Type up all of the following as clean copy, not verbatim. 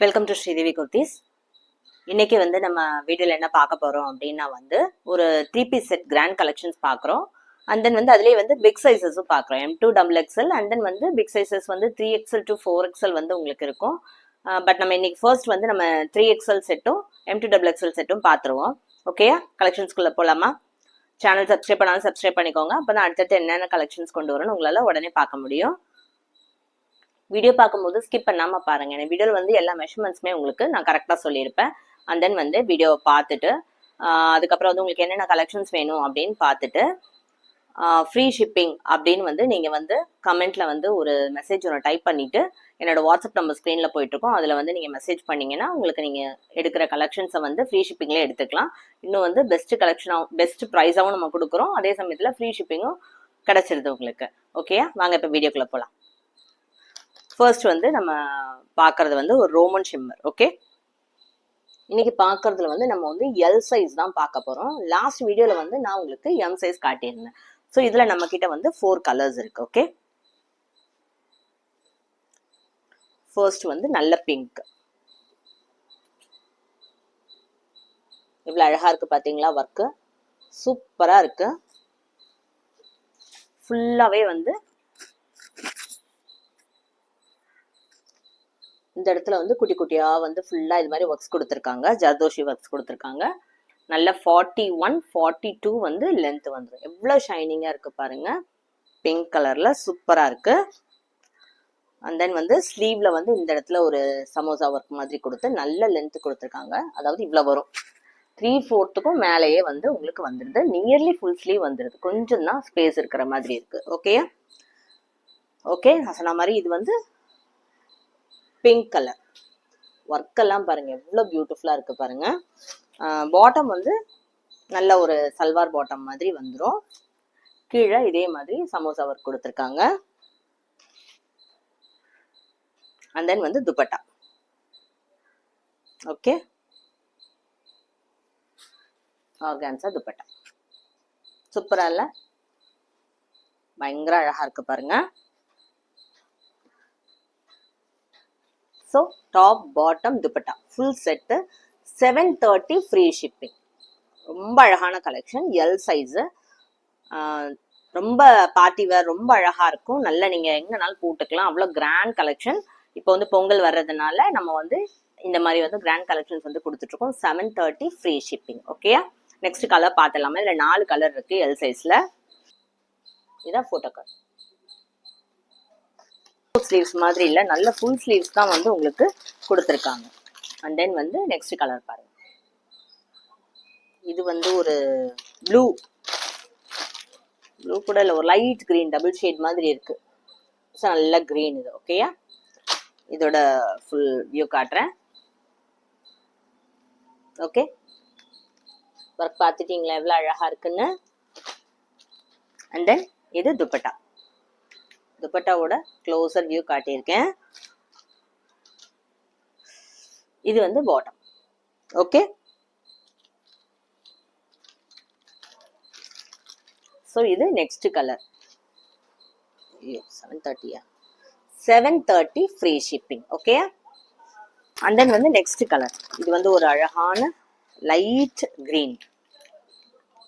Welcome to Sridevi kurtis. இன்னைக்கு வந்து நம்ம வீடியோவில் என்ன பார்க்க போகிறோம் அப்படின்னா வந்து ஒரு 3 பீஸ் செட் கிராண்ட் கலெக்ஷன்ஸ் பார்க்குறோம். அண்ட் தென் வந்து அதுலேயே வந்து பிக் சைஸஸும் பார்க்குறோம். M2 XXL அண்ட் தென் வந்து பிக் சைஸஸ் வந்து 3XL to 4XL வந்து உங்களுக்கு இருக்கும். பட் நம்ம இன்னைக்கு ஃபர்ஸ்ட் வந்து நம்ம 3XL செட்டும் M2 XXL செட்டும் பார்த்துருவோம். ஓகேயா? கலெக்ஷன்ஸ்குள்ளே போகலாமா? சேனல் சப்ஸ்கிரைப் பண்ணாலும் சப்ஸ்கிரைப் பண்ணிக்கோங்க. அப்போ தான் அடுத்தடுத்து என்னென்ன கலெக்ஷன்ஸ் கொண்டு வரணும் உங்களால் உடனே பார்க்க முடியும். வீடியோ பார்க்கும்போது ஸ்கிப் பண்ணாமல் பாருங்கள். எனக்கு வீடியோவில் வந்து எல்லா மெஷர்மெண்ட்ஸுமே உங்களுக்கு நான் கரெக்டாக சொல்லியிருப்பேன். அண்ட் தென் வந்து வீடியோவை பார்த்துட்டு அதுக்கப்புறம் வந்து உங்களுக்கு என்னென்ன கலெக்ஷன்ஸ் வேணும் அப்படின்னு பார்த்துட்டு ஃப்ரீ ஷிப்பிங் அப்படின்னு வந்து நீங்கள் வந்து கமெண்ட்டில் வந்து ஒரு மெசேஜ் ஒன்று டைப் பண்ணிவிட்டு என்னோட வாட்ஸ்அப் நம்பர் ஸ்க்ரீனில் போயிட்டுருக்கோம். அதில் வந்து நீங்கள் மெசேஜ் பண்ணிங்கன்னா உங்களுக்கு நீங்கள் எடுக்கிற கலெக்ஷன்ஸை வந்து ஃப்ரீ ஷிப்பிங்லேயே எடுத்துக்கலாம். இன்னும் வந்து பெஸ்ட்டு கலெக்ஷனாகவும் பெஸ்ட் ப்ரைஸாகவும் நம்ம கொடுக்குறோம். அதே சமயத்தில் ஃப்ரீ ஷிப்பிங்கும் கிடச்சிருது உங்களுக்கு. ஓகேயா? வாங்க இப்போ வீடியோக்குள்ளே போகலாம். ஃபர்ஸ்ட் வந்து நம்ம பார்க்கறது வந்து ஒரு ரோமன் ஷிம்மர். ஓகே, இன்னைக்கு பார்க்கறதுல வந்து நம்ம வந்து எல் சைஸ் தான் பார்க்க போகிறோம். லாஸ்ட் வீடியோவில் வந்து நான் உங்களுக்கு எம் சைஸ் காட்டியிருந்தேன். ஸோ இதில் நம்ம கிட்ட வந்து 4 கலர்ஸ் இருக்கு. ஓகே, ஃபர்ஸ்ட் வந்து நல்ல பிங்க். இவ்வளோ அழகா இருக்கு பார்த்தீங்களா? ஒர்க்கு சூப்பராக இருக்கு. ஃபுல்லாகவே வந்து இந்த இடத்துல வந்து குட்டி குட்டியாக வந்து ஃபுல்லாக இது மாதிரி ஒர்க்ஸ் கொடுத்துருக்காங்க. ஜர்தோஷி ஒர்க்ஸ் கொடுத்துருக்காங்க. நல்ல 41, 42 வந்து லென்த் வந்துடும். எவ்வளோ ஷைனிங்காக இருக்குது பாருங்கள். பிங்க் கலரில் சூப்பராக இருக்குது. அண்ட் தென் வந்து ஸ்லீவில் வந்து இந்த இடத்துல ஒரு சமோசா ஒர்க் மாதிரி கொடுத்து நல்ல லென்த் கொடுத்துருக்காங்க. அதாவது இவ்வளோ வரும். 3/4 மேலேயே வந்து உங்களுக்கு வந்துடுது. நியர்லி ஃபுல் ஸ்லீவ் வந்துடுது. கொஞ்சம் தான் ஸ்பேஸ் இருக்கிற மாதிரி இருக்குது. ஓகே ஓகே, நான் சொன்ன மாதிரி இது வந்து பிங்க் கலர். ஒர்க்கெல்லாம் பாருங்கள் எவ்வளோ பியூட்டிஃபுல்லாக இருக்குது பாருங்கள். பாட்டம் வந்து நல்ல ஒரு சல்வார் பாட்டம் மாதிரி வந்துடும். கீழே இதே மாதிரி சமோசா ஒர்க் கொடுத்துருக்காங்க. அண்ட் தென் வந்து துப்பட்டா. ஓகே, ஆர்கான்சா துப்பட்டா சூப்பரா இல்ல? பயங்கர அழகா இருக்கு பாருங்க. So top bottom dupatta full set 730 free shipping. ரொம்ப அழகான கலெக்ஷன். எல் சைஸு, ரொம்ப பார்ட்டி வேர், ரொம்ப அழகா இருக்கும். நல்லா நீங்க எங்கனாலும் போட்டுக்கலாம். அவ்வளோ கிராண்ட் கலெக்ஷன். இப்போ வந்து பொங்கல் வர்றதுனால நம்ம வந்து இந்த மாதிரி வந்து கிராண்ட் கலெக்ஷன்ஸ் வந்து கொடுத்துட்டு இருக்கோம். 730 free shipping. Okay, next colour பார்த்துலாமா? இல்லை 4 கலர் இருக்கு எல் சைஸ்ல. இதான் போட்டோ கலர். ஸ்லீவ்ஸ் மாதிரி இல்லை, நல்ல ஃபுல் ஸ்லீவ்ஸ் தான் வந்து உங்களுக்கு கொடுத்துருக்காங்க. அண்ட் தென் வந்து நெக்ஸ்ட் கலர் பாருங்க. இது வந்து ஒரு ப்ளூ கூட இல்லை, ஒரு லைட் கிரீன் டபுள் ஷேட் மாதிரி இருக்கு. ஸோ நல்ல கிரீன் இது. ஓகேயா? இதோட ஃபுல் வியூ காட்டுறேன். ஓகே, ஒர்க் பார்த்துட்டீங்களா எவ்வளோ அழகா இருக்குன்னு? அண்ட் தென் இது துப்பட்டா. துப்பட்டாவோட க்ளோசர் வியூ காட்டியிருக்கேன். இது வந்து பாட்டம். ஓகே, ஸோ இது next colour. 730 free shipping. Okay, and then வந்து நெக்ஸ்ட் கலர். இது வந்து ஒரு அழகான லைட் கிரீன்.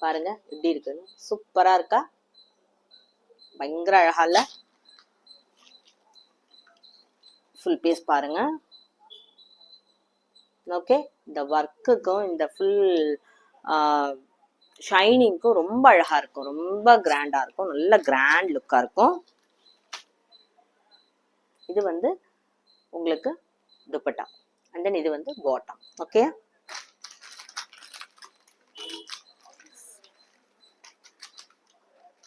பாருங்க எப்படி இருக்குன்னு. சூப்பரா இருக்கா? பயங்கர அழகா இல்ல? ஃபுல் பீஸ் பாருங்க. ஓகே, இந்த ஒர்க்குக்கும் இந்த ஃபுல் ஷைனிங்க்கும் ரொம்ப அழகா இருக்கும். ரொம்ப கிராண்டா இருக்கும். நல்ல கிராண்ட் லுக்கா இருக்கும். இது வந்து உங்களுக்கு துப்பட்டா. அண்ட் தென் இது வந்து பாட்டம். ஓகே,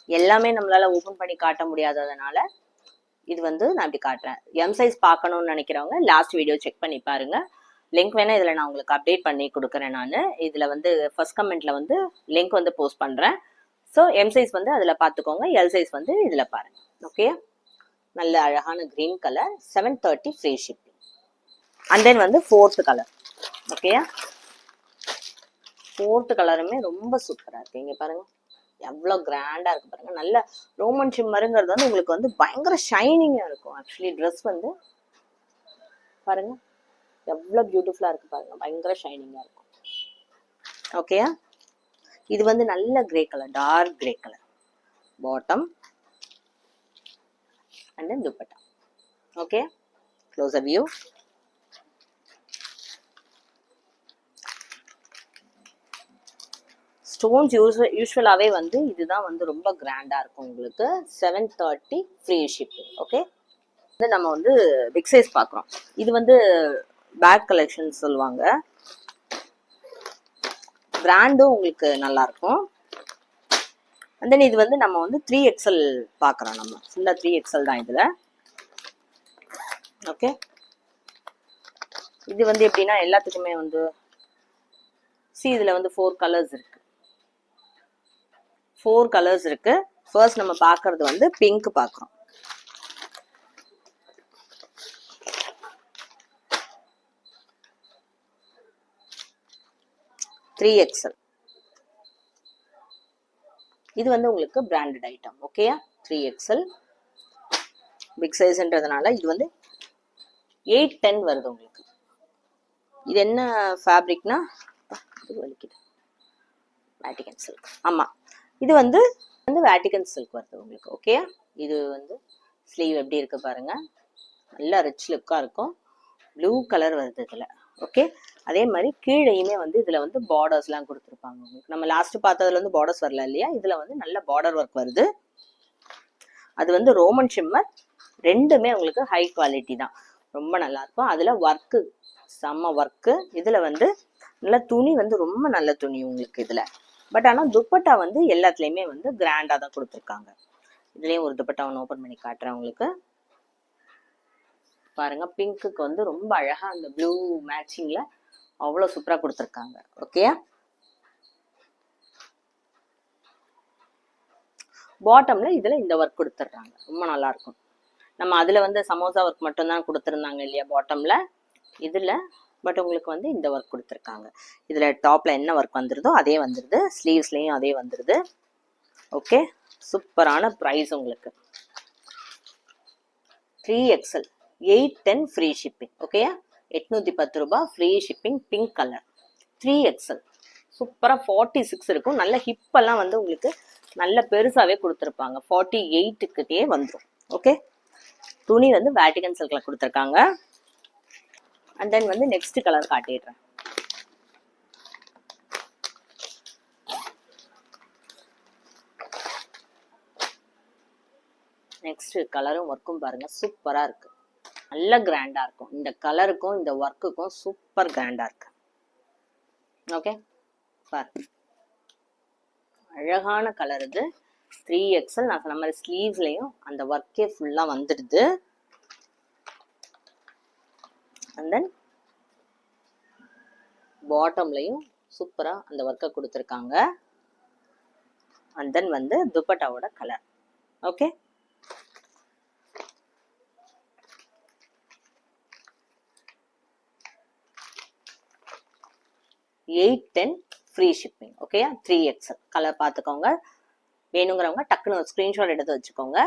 எல்லாமே நம்மளால ஓபன் பண்ணி காட்ட முடியாததுனால இது வந்து நான் இப்படி காட்டுறேன். எம் சைஸ் பார்க்கணும்னு நினைக்கிறவங்க லாஸ்ட் வீடியோ செக் பண்ணி பாருங்க. லிங்க் வேணா இதில் நான் உங்களுக்கு அப்டேட் பண்ணி கொடுக்குறேன். நான் இதில் வந்து ஃபர்ஸ்ட் கமெண்ட்ல வந்து லிங்க் வந்து போஸ்ட் பண்ணுறேன். ஸோ எம் சைஸ் வந்து அதில் பார்த்துக்கோங்க. எல் சைஸ் வந்து இதில் பாருங்க. ஓகே, நல்ல அழகான green colour. 730 free shipping. And then வந்து 4th கலர். ஓகேயா? 4th கலருமே ரொம்ப சூப்பராக இருக்கு. இங்கே பாருங்க எவ்வளோ கிராண்டா இருக்கு பாருங்க. நல்ல ரோமன் ஷிம்மருங்கிறது வந்து உங்களுக்கு வந்து பயங்கர ஷைனிங்கா இருக்கும். ஆக்சுவலி ட்ரெஸ் வந்து பாருங்க எவ்வளோ பியூட்டிஃபுல்லாக இருக்குது பாருங்க, பயங்கர ஷைனிங்காக இருக்கும். ஓகேயா, இது வந்து நல்ல grey colour, dark grey colour bottom and then dupatta. Okay, closer view. Stones யூஸ்வலாகவே வந்து இதுதான் வந்து ரொம்ப கிராண்டாக இருக்கும் உங்களுக்கு. 730 ஃப்ரீ ஷிப்பிங். ஓகே, வந்து நம்ம வந்து பிக் சைஸ் பார்க்குறோம். இது வந்து பேக் கலெக்ஷன் சொல்லுவாங்க. பிராண்டும் உங்களுக்கு நல்லாயிருக்கும். அண்ட் தென் இது வந்து நம்ம வந்து 3XL பார்க்குறோம். நம்ம ஃபுல்லாக 3XL தான் இதில். ஓகே, இது வந்து எப்படின்னா எல்லாத்துக்குமே வந்து இதில் வந்து 4 கலர்ஸ் இருக்கு. 4 கலர்ஸ் இருக்கு. ஃபர்ஸ்ட் நம்ம பார்க்கறது வந்து பிங்க் பார்க்குறோம். XL. இது வந்து உங்களுக்கு பிராண்டட் ஐட்டம். ஓகேயா, 3XL பிக் சைஸ்ன்றதுனால இது வந்து 810 வருது உங்களுக்கு. இது என்ன ஃபேப்ரிக்னா வேட்டிகன் சில்க். ஆமாம், இது வந்து வேட்டிகன் சில்க் வருது உங்களுக்கு. ஓகேயா, இது வந்து ஸ்லீவ் எப்படி இருக்கு பாருங்க, நல்லா ரிச் லுக்காக இருக்கும். ப்ளூ கலர் வருது இதில். ஓகே, அதே மாதிரி கீழேயுமே வந்து இதில் வந்து பார்டர்ஸ்லாம் கொடுத்துருப்பாங்க உங்களுக்கு. நம்ம லாஸ்ட் பார்த்ததுல வந்து பார்டர்ஸ் வரல இல்லையா, இதில் வந்து நல்ல பார்டர் ஒர்க் வருது. அது வந்து ரோமன் ஷிம்மர், ரெண்டுமே உங்களுக்கு ஹை குவாலிட்டி தான், ரொம்ப நல்லா இருக்கும். அதில் ஒர்க்கு செம்ம ஒர்க்கு. இதில் வந்து நல்ல துணி வந்து ரொம்ப நல்ல துணி உங்களுக்கு இதில். பட் ஆனால் துப்பட்டா வந்து எல்லாத்துலேயுமே வந்து கிராண்டாக தான் கொடுத்துருக்காங்க. இதுலேயும் ஒரு துப்பட்டா ஒன்று ஓப்பன் பண்ணி காட்டுறேன் உங்களுக்கு பாருங்க. பிங்க்குக்கு வந்து ரொம்ப அழகாக அந்த ப்ளூ மேட்சிங்கில் அவ்வளோ சூப்பராக கொடுத்துருக்காங்க. ஓகேயா, பாட்டம்ல இதில் இந்த ஒர்க் கொடுத்துட்றாங்க, ரொம்ப நல்லா இருக்கும். நம்ம அதில் வந்து சமோசா ஒர்க் மட்டும்தான் கொடுத்துருந்தாங்க இல்லையா பாட்டம்ல, இதில் பட் உங்களுக்கு வந்து இந்த ஒர்க் கொடுத்துருக்காங்க. இதில் டாப்பில் என்ன ஒர்க் வந்துருதோ அதே வந்துடுது, ஸ்லீவ்ஸ்லேயும் அதே வந்துடுது. ஓகே, சூப்பரான ப்ரைஸ் உங்களுக்கு. 3XL 810 free shipping. ஓகேயா, 810 ரூபாய் free shipping. Pink colour 3XL சூப்பராக 46 இருக்கும். நல்ல ஹிப்பெல்லாம் வந்து உங்களுக்கு நல்ல பெருசாகவே கொடுத்துருப்பாங்க. 48கிட்டே வந்துடும். ஓகே, துணி வந்து வேட்டிகன் சில்கில் கொடுத்துருக்காங்க. அண்ட் தென் வந்து நெக்ஸ்ட் கலர் காட்டிடுறேன். நெக்ஸ்ட் கலரும் ஒர்க்கும் பாருங்க, சூப்பரா இருக்கு, நல்ல கிராண்டா இருக்கும். இந்த கலருக்கும் இந்த ஒர்க்குக்கும் சூப்பர் கிராண்டா இருக்கு. ஓகே, பாருங்க, அழகான கலர் இது. 3XL. நான் சொன்ன மாதிரி ஸ்லீவ்ஸ்லயும் அந்த ஒர்க்கே ஃபுல்லா வந்துடுது. அண்ட் தென் பாட்டம்லையும் சூப்பரா அந்த ஒர்க்கை கொடுத்துருக்காங்க. அண்ட் தென் வந்து துப்பட்டாவோட கலர். Okay, $810 free shipping. ஓகேயா, 3XL கலர் பார்த்துக்கோங்க. வேணுங்கிறவங்க டக்குன்னு ஒரு ஸ்க்ரீன்ஷாட் எடுத்து வச்சுக்கோங்க.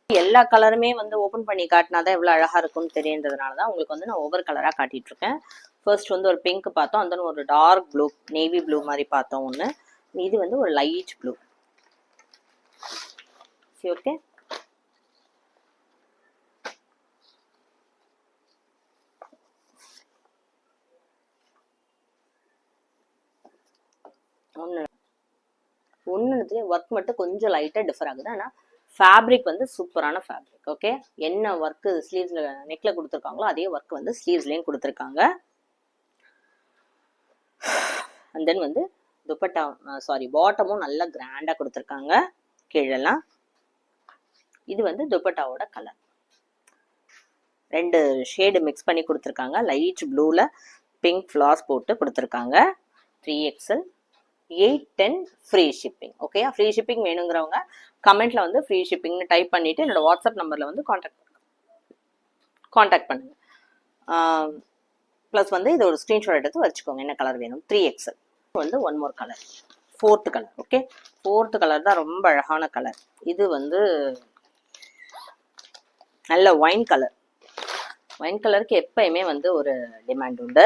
எல்லா கலருமே வந்து ஓப்பன் பண்ணி காட்டினாதான் எவ்வளோ அழகா இருக்கும்னு தெரியுன்றதுனால தான் உங்களுக்கு வந்து நான் ஒவ்வொரு கலராக காட்டிட்டு இருக்கேன். ஃபர்ஸ்ட் வந்து ஒரு பிங்க் பார்த்தோம், அந்த ஒரு டார்க் ப்ளூ, நேவி ப்ளூ மாதிரி பார்த்தோம் ஒன்று. இது வந்து ஒரு லைட் ப்ளூ. ஓகே, ஒன்றுத்துலேயும் ஒர்க் மட்டும் கொஞ்சம் லைட்டாக டிஃபர் ஆகுது. ஆனால் ஃபேப்ரிக் வந்து சூப்பரான ஃபேப்ரிக். ஓகே, என்ன ஒர்க்கு ஸ்லீவ்ஸில் நெக்கில் கொடுத்துருக்காங்களோ அதே ஒர்க் வந்து ஸ்லீவ்ஸ்லேயும் கொடுத்துருக்காங்க. அண்ட் தென் வந்து துப்பட்டா பாட்டமும் நல்லா கிராண்டாக கொடுத்துருக்காங்க கீழெல்லாம். இது வந்து துப்பட்டாவோட கலர், ரெண்டு ஷேடு மிக்ஸ் பண்ணி கொடுத்துருக்காங்க. லைட் ப்ளூவில் பிங்க் ஃப்ளார்ஸ் போட்டு கொடுத்துருக்காங்க. 3XL 810 free shipping. Okay, free shipping வேணுங்கிறவங்க கமெண்ட்ல வந்து ஃப்ரீ ஷிப்பிங்னு டைப் பண்ணிட்டு என்னோட வாட்ஸ்அப் நம்பர்ல வந்து காண்டாக்ட் பண்ணுங்க. ப்ளஸ் வந்து இது ஒரு ஸ்க்ரீன்ஷாட் எடுத்து வச்சுக்கோங்க என்ன கலர் வேணும். 3XL வந்து one more colour, 4th colour. Okay, 4th colour தான் ரொம்ப அழகான கலர். இது வந்து நல்ல ஒயின் கலர். ஒயின் கலருக்கு எப்பயுமே வந்து ஒரு டிமாண்ட் உண்டு.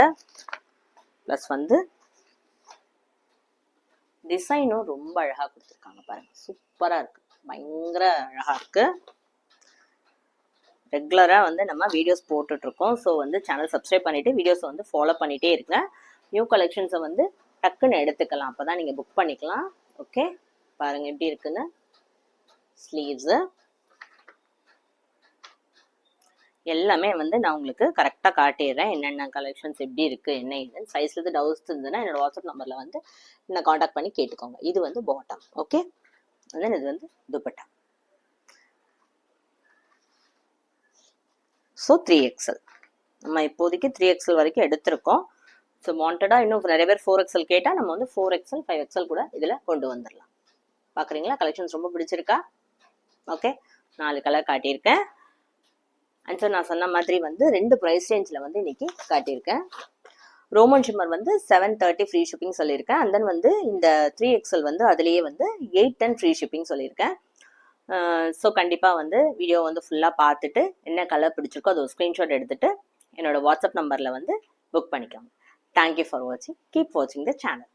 ப்ளஸ் வந்து டிசைனும் ரொம்ப அழகாக கொடுத்துருக்காங்க பாருங்க, சூப்பராக இருக்கு, பயங்கர அழகாக இருக்கு. ரெகுலராக வந்து நம்ம வீடியோஸ் போட்டுட்ருக்கோம். ஸோ வந்து சேனல் சப்ஸ்கிரைப் பண்ணிவிட்டு வீடியோஸை வந்து ஃபாலோ பண்ணிகிட்டே இருங்க. நியூ கலெக்ஷன்ஸை வந்து டக்குன்னு எடுத்துக்கலாம், அப்போ தான் நீங்கள் புக் பண்ணிக்கலாம். ஓகே, பாருங்கள் எப்படி இருக்குன்னு. ஸ்லீவ்ஸு எல்லாமே வந்து நான் உங்களுக்கு கரெக்டாக காட்டிடுறேன், என்னென்ன கலெக்ஷன்ஸ் எப்படி இருக்குது என்ன இதுன்னு. சைஸில் இது டவுட்ஸ் இருந்ததுன்னா என்னோட வாட்ஸ்அப் நம்பரில் வந்து என்ன காண்டாக்ட் பண்ணி கேட்டுக்கோங்க. இது வந்து பாட்டம். ஓகே, தென் இது வந்து துப்பட்டா. ஸோ 3XL நம்ம இப்போதைக்கு 3XL வரைக்கும் எடுத்திருக்கோம். ஸோ வாண்டடாக இன்னும் நிறைய பேர் 4XL கேட்டால் நம்ம வந்து 4XL 5XL கூட இதில் கொண்டு வந்துடலாம். பார்க்குறீங்களா, கலெக்ஷன்ஸ் ரொம்ப பிடிச்சிருக்கா? ஓகே, 4 கலர் காட்டியிருக்கேன். அண்ட் ஸோ நான் சொன்ன மாதிரி வந்து 2 ப்ரைஸ் ரேஞ்சில் வந்து இன்னைக்கு காட்டியிருக்கேன். ரோமன் ஷிம்மர் வந்து 730 ஃப்ரீ ஷிப்பிங் சொல்லியிருக்கேன். அண்ட் தென் வந்து இந்த 3XL வந்து அதுலேயே வந்து 810 ஃப்ரீ ஷிப்பிங் சொல்லியிருக்கேன். ஸோ கண்டிப்பாக வந்து வீடியோ வந்து ஃபுல்லாக பார்த்துட்டு என்ன கலர் பிடிச்சிருக்கோ அது ஒரு ஸ்க்ரீன்ஷாட் எடுத்துகிட்டு என்னோட வாட்ஸ்அப் நம்பரில் வந்து புக் பண்ணிக்கோங்க. தேங்க்யூ ஃபார் வாட்சிங். கீப் வாட்சிங் த சேனல்.